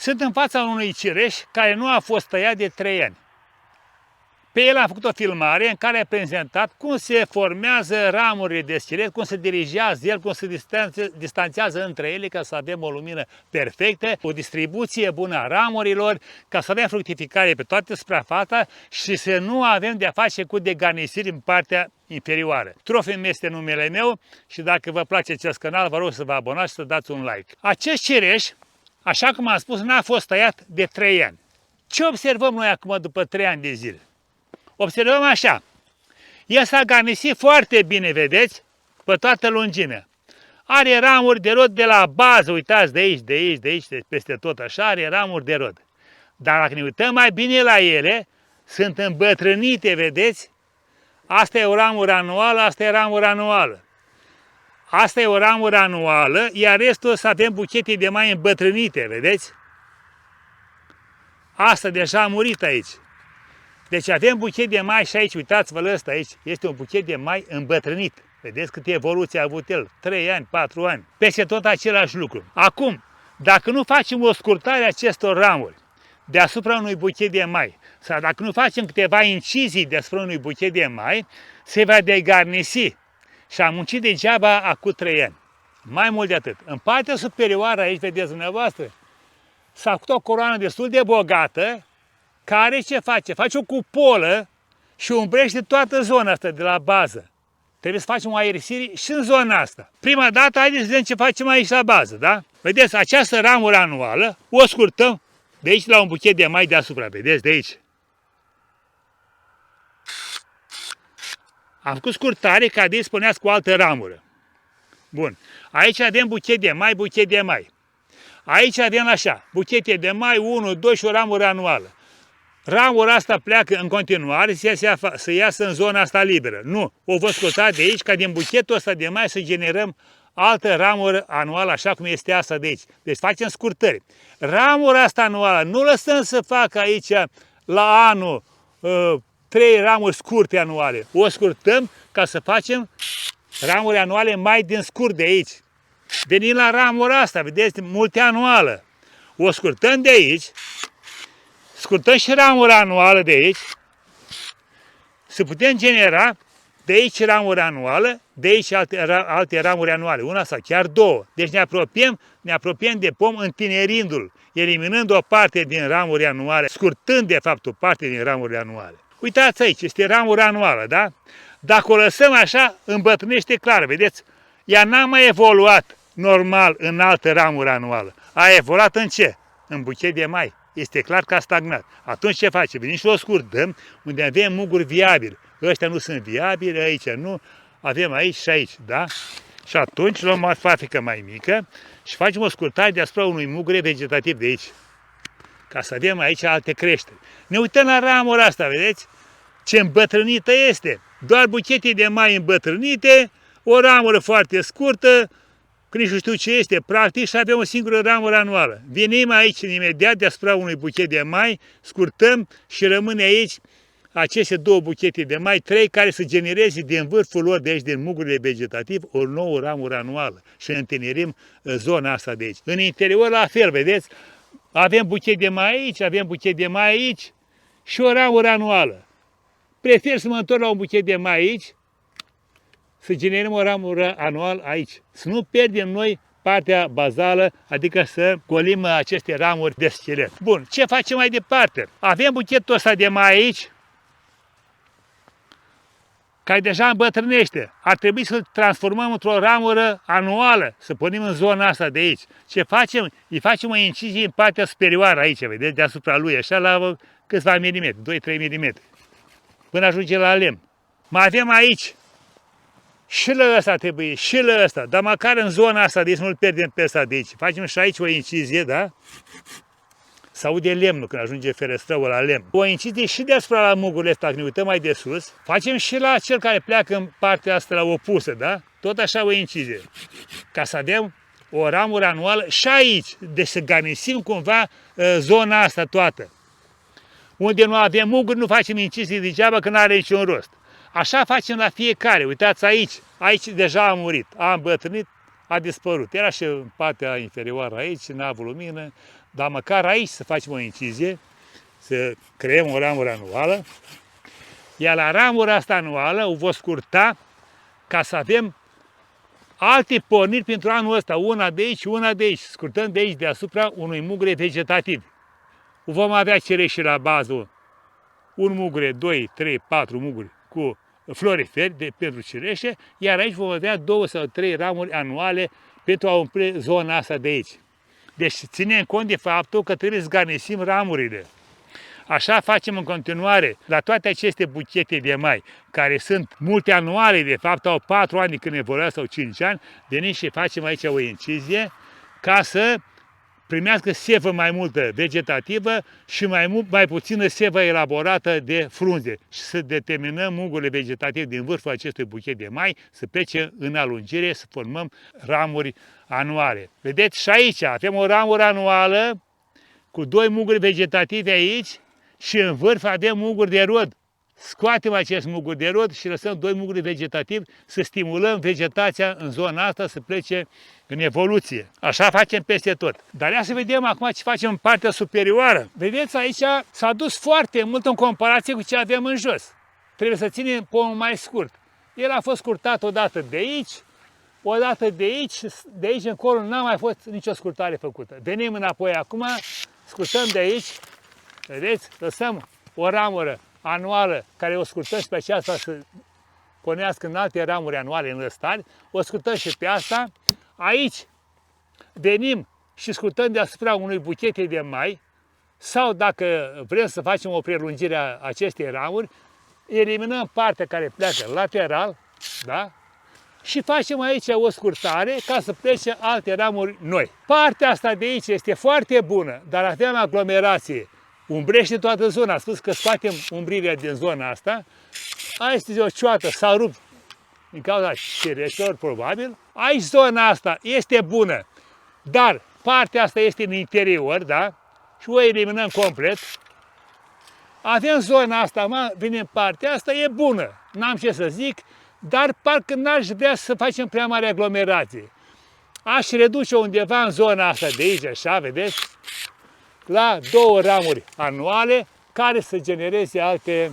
Sunt în fața unui cireș care nu a fost tăiat de 3 ani. Pe el am făcut o filmare în care a prezentat cum se formează ramurile de cireș, cum se dirigează el, cum se distanțează între ele ca să avem o lumină perfectă, o distribuție bună a ramurilor, ca să avem fructificare pe toată suprafața și să nu avem de-a face cu degarnisiri în partea inferioară. Trofim este numele meu și dacă vă place acest canal, vă rog să vă abonați și să dați un like. Acest cireș, așa cum am spus, n-a fost tăiat de 3 ani. Ce observăm noi acum după 3 ani de zile? Observăm așa, el s-a garnisit foarte bine, vedeți, pe toată lungimea. Are ramuri de rod de la bază, uitați, de aici, peste tot așa, are ramuri de rod. Dar dacă ne uităm mai bine la ele, sunt îmbătrânite, vedeți? Asta e o ramură anuală, asta e ramură anuală. Asta e o ramură anuală, iar restul să avem buchete de mai îmbătrânite, vedeți? Asta deja a murit aici. Deci avem buchet de mai și aici, uitați-vă la ăsta aici, este un buchet de mai îmbătrânit. Vedeți câte evoluție a avut el, 3 ani, 4 ani, peste tot același lucru. Acum, dacă nu facem o scurtare a acestor ramuri deasupra unui buchet de mai, sau dacă nu facem câteva incizii deasupra unui buchet de mai, se va degarnisi și a muncit degeaba acum 3 ani. Mai mult de atât, în partea superioară aici, vedeți dumneavoastră, s-a făcut o coroană destul de bogată, care ce face? Face o cupolă și umbrește toată zona asta de la bază. Trebuie să facem o aerisire și în zona asta. Prima dată, haideți să vedem ce facem aici la bază, da? Vedeți, această ramură anuală o scurtăm de aici la un buchet de mai deasupra, vedeți, de aici. Am făcut scurtare ca de spuneați cu o altă ramură. Bun. Aici avem buchet de mai, buchet de mai. Aici avem așa, buchete de mai, 1, 2 și o ramură anuală. Ramura asta pleacă în continuare să iasă în zona asta liberă. Nu, o vă scota de aici ca din buchetul ăsta de mai să generăm altă ramură anuală, așa cum este asta de aici. Deci facem scurtări. Ramura asta anuală nu lăsăm să facă aici la anul 3 ramuri scurte anuale. O scurtăm ca să facem ramuri anuale mai din scurt de aici. Venim la ramura asta, vedeți, multianuală. O scurtăm de aici. Scurtăm și ramura anuală de aici, să putem genera de aici ramura anuală, de aici alte ramuri anuale, una sau chiar 2. Deci ne apropiem de pom întinerindu-l, eliminând o parte din ramuri anuale, scurtând de fapt o parte din ramurile anuale. Uitați aici, este ramura anuală, da? Dacă o lăsăm așa, îmbătrânește clar, vedeți? Ea n-a mai evoluat normal în altă ramură anuală. A evoluat în ce? În buchet de mai. Este clar că a stagnat. Atunci ce facem? Venim și o scurtăm unde avem muguri viabili. Ăștia nu sunt viabili, aici nu. Avem aici și aici, da? Și atunci luăm o fabrică mai mică și facem o scurtare deasupra unui mugure vegetativ de aici. Ca să avem aici alte creșteri. Ne uităm la ramura asta, vedeți? Ce îmbătrânită este. Doar buchete de mai îmbătrânite, o ramură foarte scurtă, că nici nu știu ce este, practic, și avem o singură ramură anuală. Venim aici imediat deasupra unui buchet de mai, scurtăm și rămâne aici aceste 2 buchete de mai, 3 care să genereze din vârful lor de aici, din mugurile vegetativ, o nouă ramură anuală și întinerim zona asta de aici. În interior la fel, vedeți, avem buchet de mai aici, avem buchet de mai aici și o ramură anuală. Prefer să mă întorc la un buchet de mai aici, să generăm o ramură anual aici. Să nu pierdem noi partea bazală, adică să golim aceste ramuri de schelet. Bun, ce facem mai departe? Avem buchetul ăsta de mai aici, care deja îmbătrânește. Ar trebui să-l transformăm într-o ramură anuală, să punem în zona asta de aici. Ce facem? Îi facem o incizie în partea superioară aici, vedeți, deasupra lui, așa la câțiva milimetri, 2-3 mm, până ajunge la lemn. Mai avem aici și la ăsta trebuie, și la ăsta, dar măcar în zona asta de aici nu-l pierdem pe ăsta de aici. Facem și aici o incizie, da? Se aude lemnul când ajunge ferestrăul la lemn. O incizie și deasupra la mugurile ăsta, când ne uităm mai de sus. Facem și la cel care pleacă în partea asta la opusă, da? Tot așa o incizie. Ca să avem o ramură anuală și aici. Deci să garnisim cumva zona asta toată. Unde nu avem muguri, nu facem incizii degeaba, că nu are niciun rost. Așa facem la fiecare. Uitați aici. Aici deja a murit. A îmbătrânit. a dispărut. Era și în partea inferioară aici, n-a avut lumină, dar măcar aici să facem o incizie, să creăm o ramură anuală, iar la ramura asta anuală o vom scurta ca să avem alte porniri pentru anul ăsta, una de aici, una de aici, scurtăm de aici deasupra unui mugure vegetativ. Vom avea cireșe la bază, un mugure, 2, 3, 4 muguri cu floriferi pentru cireșe, iar aici vom avea 2 sau 3 ramuri anuale pentru a umple zona asta de aici. Deci ținem cont de faptul că trebuie să garnisim ramurile. Așa facem în continuare la toate aceste buchete de mai, care sunt multe anuale, de fapt au 4 ani când evoluează sau 5 ani, venim și facem aici o incizie ca să primească sevă mai multă vegetativă și mai puțină sevă elaborată de frunze și să determinăm mugurile vegetative din vârful acestui buchet de mai să plece în alungire, să formăm ramuri anuale. Vedeți, și aici avem o ramură anuală cu 2 muguri vegetative aici și în vârf avem muguri de rod. Scoatem acest mugur de rod și lăsăm 2 muguri vegetativi să stimulăm vegetația în zona asta să plece în evoluție. Așa facem peste tot. Dar ia să vedem acum ce facem în partea superioară. Vedeți, aici s-a dus foarte mult în comparație cu ce avem în jos. Trebuie să ținem pomul mai scurt. El a fost scurtat odată de aici, odată de aici încolo n-a mai fost nicio scurtare făcută. Venim înapoi acum, scurtăm de aici, vedeți, lăsăm o ramură anuală care o scurtăm și pe aceasta să pornească în alte ramuri anuale în lăstari, o scurtăm și pe asta. Aici venim și scurtăm deasupra unui buchete de mai sau dacă vrem să facem o prelungire a acestei ramuri, eliminăm partea care pleacă lateral, da? Și facem aici o scurtare ca să plece alte ramuri noi. Partea asta de aici este foarte bună, dar avem aglomerație. Umbrește toată zona. A spus că scoatem umbrirea din zona asta. Aici este o cioată, s-a rupt din cauza cireșelor, probabil. Aici zona asta este bună, dar partea asta este în interior, da? Și o eliminăm complet. Avem zona asta, vine în partea asta, e bună. N-am ce să zic, dar parcă n-aș vrea să facem prea mare aglomerație. Aș reduce undeva în zona asta de aici, așa, vedeți? La 2 ramuri anuale care să genereze alte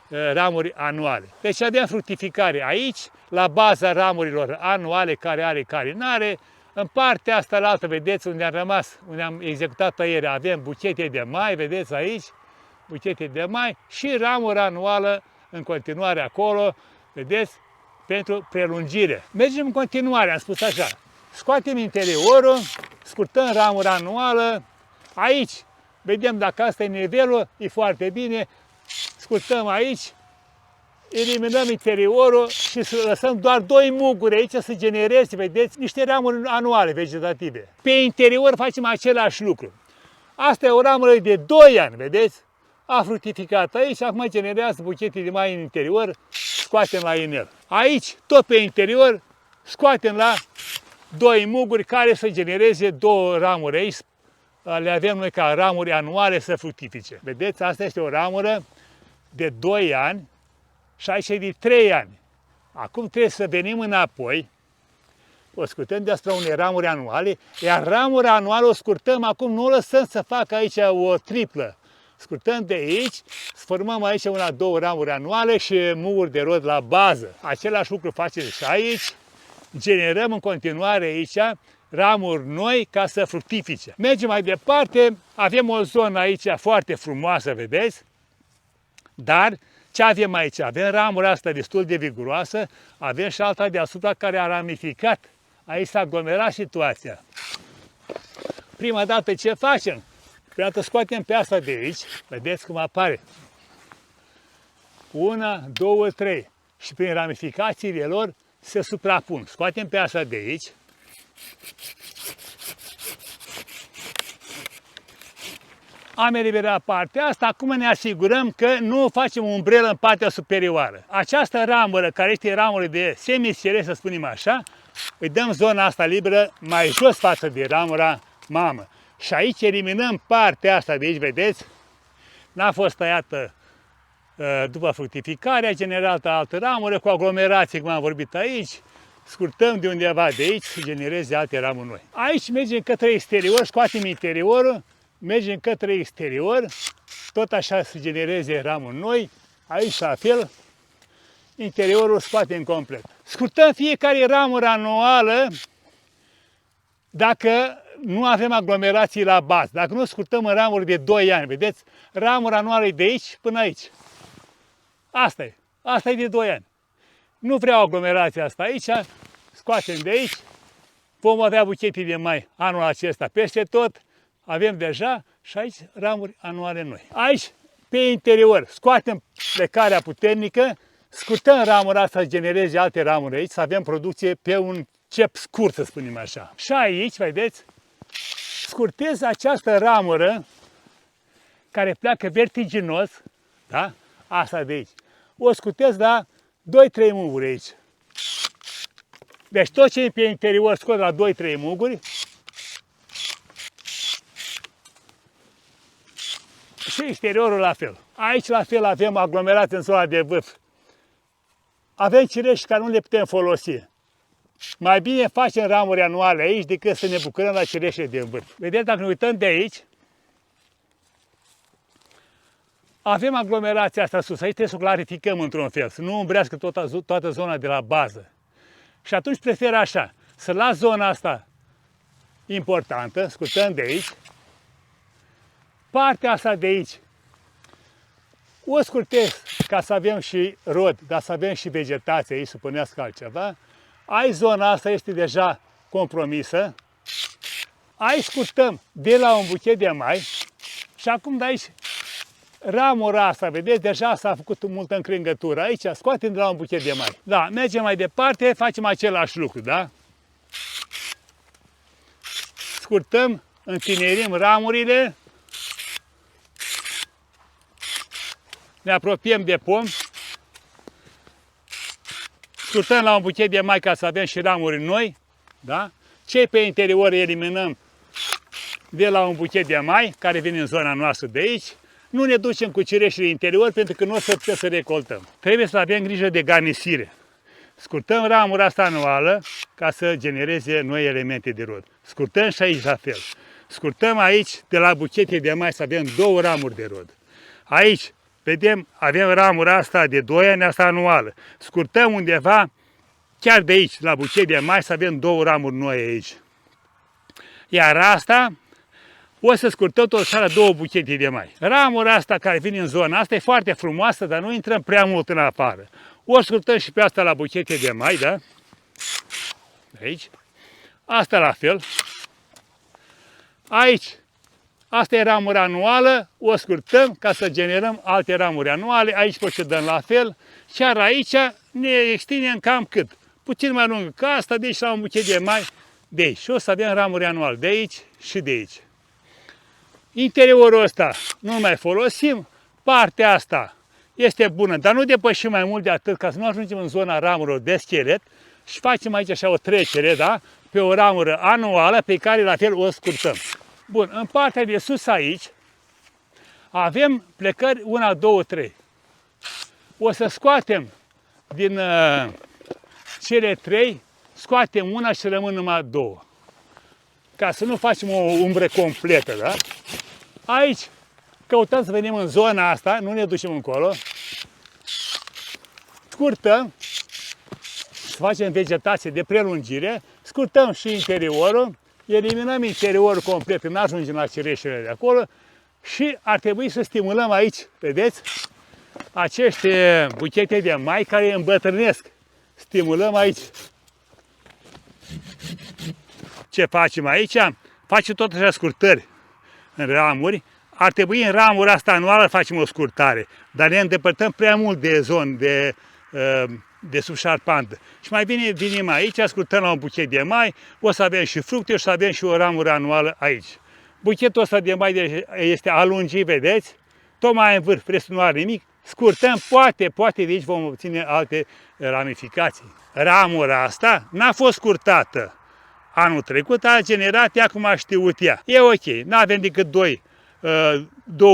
ramuri anuale. Deci avem fructificare aici, la baza ramurilor anuale care are, care n-are. În partea asta la altă, vedeți, unde am rămas, unde am executat tăierea, avem buchete de mai, vedeți aici, buchete de mai și ramură anuală în continuare acolo, vedeți, pentru prelungire. Mergem în continuare, am spus așa, scoatem interiorul, scurtăm ramura anuală, aici, vedem dacă asta e nivelul, e foarte bine, scurtăm aici, eliminăm interiorul și lăsăm doar 2 muguri aici să genereze, vedeți, niște ramuri anuale vegetative. Pe interior facem același lucru. Asta e o ramură de 2 ani, vedeți? A fructificat aici, acum generează buchete de mai în interior, scoatem la inel. Aici, tot pe interior, scoatem la 2 muguri care să genereze 2 ramuri aici, le avem noi ca ramuri anuale să fructifice. Vedeți, asta este o ramură de 2 ani și aici e de 3 ani. Acum trebuie să venim înapoi, o scurtăm deasupra unei ramuri anuale, iar ramura anuală o scurtăm acum, nu o lăsăm să facă aici o triplă. Scurtăm de aici, formăm aici 1-2 ramuri anuale și muguri de rod la bază. Același lucru facem și aici, generăm în continuare aici ramuri noi ca să fructifice. Mergem mai departe, avem o zonă aici foarte frumoasă, vedeți, dar ce avem aici? Avem ramura asta destul de viguroasă, avem și alta deasupra care a ramificat. Aici s-a aglomerat situația. Prima dată ce facem? Prima dată scoatem pe asta de aici, vedeți cum apare. 1, 2, 3 și prin ramificațiile lor se suprapun. Scoatem pe asta de aici. Am eliberat partea asta, acum ne asigurăm că nu facem umbrelă în partea superioară. Această ramură, care este ramură de semisfere, să spunem așa, îi dăm zona asta liberă mai jos față de ramura mamă. Și aici eliminăm partea asta de aici, vedeți? N-a fost tăiată după fructificare, a generat altă ramură cu aglomerație, cum am vorbit aici. scurtăm de undeva de aici să genereze alte ramuri noi. Aici mergem către exterior, scoatem interiorul, mergem către exterior, tot așa să genereze ramuri noi, aici la fel, interiorul scoatem complet. Scurtăm fiecare ramură anuală dacă nu avem aglomerații la bază, dacă nu scurtăm în ramuri de 2 ani, vedeți? Ramura anuală e de aici până aici. Asta e de 2 ani. Nu vreau aglomerația asta aici, scoatem de aici, vom avea buchete de mai anul acesta peste tot, avem deja și aici ramuri anuale noi. Aici, pe interior, scoatem plecarea puternică, scurtăm ramura asta să genereze alte ramuri aici, să avem producție pe un cep scurt, să spunem așa. Și aici, vedeți, scurtez această ramură care pleacă vertiginos, da? Asta de aici. O scurtez la 2-3 muguri aici. Deci tot ce e pe interior scot la 2-3 muguri. Și exteriorul la fel. Aici la fel avem aglomerat în zona de vârf. Avem cireși care nu le putem folosi. Mai bine facem ramuri anuale aici decât să ne bucurăm la cireșele din vârf. Vedeți, dacă ne uităm de aici, avem aglomerația asta sus. Aici trebuie să o clarificăm într-un fel, să nu umbrească toată zona de la bază. Și atunci prefer așa, să las zona asta importantă, scurtăm de aici, partea asta de aici, o scurtez ca să avem și rod, dar să avem și vegetație aici, să punească altceva. Aici zona asta este deja compromisă. Aici scurtăm de la un buchet de mai și acum de aici ramura asta, vedeți, deja s-a făcut multă încringătură. Aici scoatem de la un buchet de mai. Da, mergem mai departe, facem același lucru, da? Scurtăm, întinerim ramurile. Ne apropiem de pom. Scurtăm la un buchet de mai ca să avem și ramuri noi, da? Cei pe interior eliminăm de la un buchet de mai, care vine în zona noastră de aici. Nu ne ducem cu cireșile interior pentru că nu o să putem să recoltăm. Trebuie să avem grijă de garnisire. Scurtăm ramura asta anuală ca să genereze noi elemente de rod. Scurtăm și aici la fel. Scurtăm aici de la buchete de mai să avem 2 ramuri de rod. Aici, vedem, avem ramura asta de 2 ani, asta anuală. Scurtăm undeva, chiar de aici, la buchet de mai, să avem 2 ramuri noi aici. Iar asta, o să scurtăm tot așa la 2 buchete de mai. Ramura asta care vine în zona asta e foarte frumoasă, dar nu intrăm prea mult în afară. O scurtăm și pe asta la buchete de mai, da? Aici. Asta la fel. Aici. Asta e ramura anuală, o scurtăm ca să generăm alte ramuri anuale. Aici procedăm la fel. Chiar aici ne extindem cam cât? Puțin mai lungă ca asta, deci la un buchet de mai de aici. Și o să avem ramuri anuale de aici și de aici. Interiorul ăsta nu mai folosim, partea asta este bună, dar nu depășim mai mult de atât ca să nu ajungem în zona ramurilor de schelet și facem aici așa o trecere, da? Pe o ramură anuală pe care la fel o scurtăm. Bun, în partea de sus aici avem plecări 1, 2, 3. O să scoatem din cele 3, scoatem una și rămân numai 2. Ca să nu facem o umbră completă, da? Aici căutăm să venim în zona asta, nu ne ducem încolo. Scurtăm, să facem vegetație de prelungire, scurtăm și interiorul, eliminăm interiorul complet, nu ajungem la cireșele de acolo și ar trebui să stimulăm aici, vedeți, aceste buchete de mai care îmbătrânesc. Stimulăm aici. Ce facem aici? Facem tot așa scurtări în ramuri. Ar trebui în ramura asta anuală facem o scurtare, dar ne îndepărtăm prea mult de zonă de subșarpantă. Și mai bine venim aici, scurtăm la un buchet de mai, o să avem și fructe, o să avem și o ramură anuală aici. Buchetul ăsta de mai este alungit, vedeți? Tocmai în vârf, restul nu are nimic. Scurtăm, poate de aici vom obține alte ramificații. Ramura asta n-a fost scurtată anul trecut, a generat ea cum a știut ea. E ok, n-avem decât 2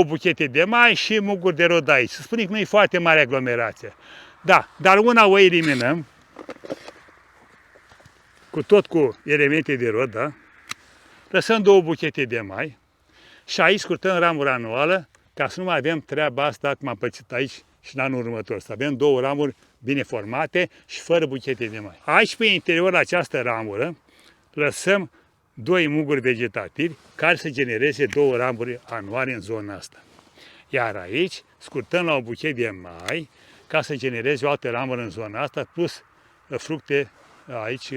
buchete de mai și muguri de rod aici. Să spunem că nu e foarte mare aglomerație. Da, dar una o eliminăm. cu elemente de rod, da? Lăsăm 2 buchete de mai și aici scurtăm ramura anuală ca să nu mai avem treaba asta cum am pățit aici și în anul următor. Să avem 2 ramuri bine formate și fără buchete de mai. Aici pe interior această ramură lăsăm 2 muguri vegetativi care să genereze 2 ramuri anuale în zona asta. Iar aici scurtăm la un buchet de mai ca să genereze o altă ramură în zona asta, plus fructe aici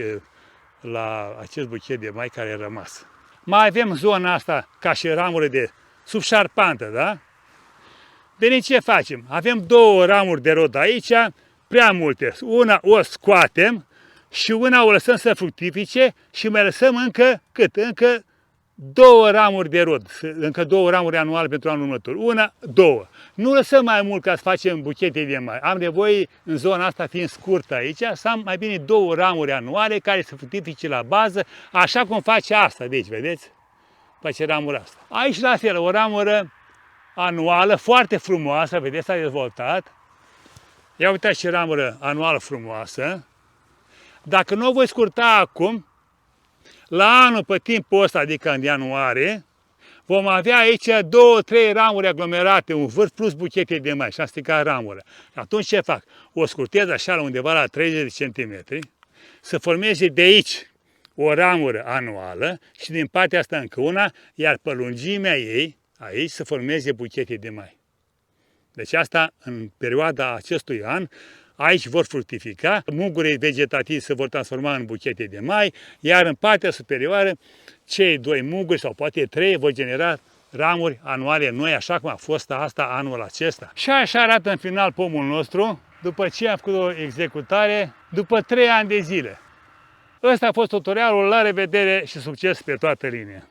la acest buchet de mai care a rămas. Mai avem zona asta ca și ramură de subșarpantă, da? Bine, ce facem? Avem 2 ramuri de rod aici, prea multe. Una o scoatem și una o lăsăm să fructifice și mai lăsăm încă, cât? Încă 2 ramuri de rod, încă 2 ramuri anuale pentru anul următor. 1, 2. Nu lăsăm mai mult ca să facem buchete de mai. Am nevoie, în zona asta fiind scurtă aici, să am mai bine 2 ramuri anuale care să fructifice la bază, așa cum face asta. Deci, vedeți? Face ramura asta. Aici, la fel, o ramură anuală, foarte frumoasă, vedeți, s-a dezvoltat. Ia uitați ce ramură anuală frumoasă. Dacă nu o voi scurta acum, la anul, pe timpul ăsta, adică în ianuarie, vom avea aici 2-3 ramuri aglomerate, un vârf plus buchete de mai și am stricat ramură. Atunci ce fac? O scurtez așa la undeva la 30 cm, să formeze de aici o ramură anuală și din partea asta încă una, iar pe lungimea ei, aici, să formeze buchete de mai. Deci asta, în perioada acestui an, aici vor fructifica, mugurii vegetativi se vor transforma în buchete de mai, iar în partea superioară, cei 2 muguri sau poate 3 vor genera ramuri anuale noi, așa cum a fost asta anul acesta. Și așa arată în final pomul nostru, după ce am făcut o executare, după 3 ani de zile. Ăsta a fost tutorialul, la revedere și succes pe toată linia!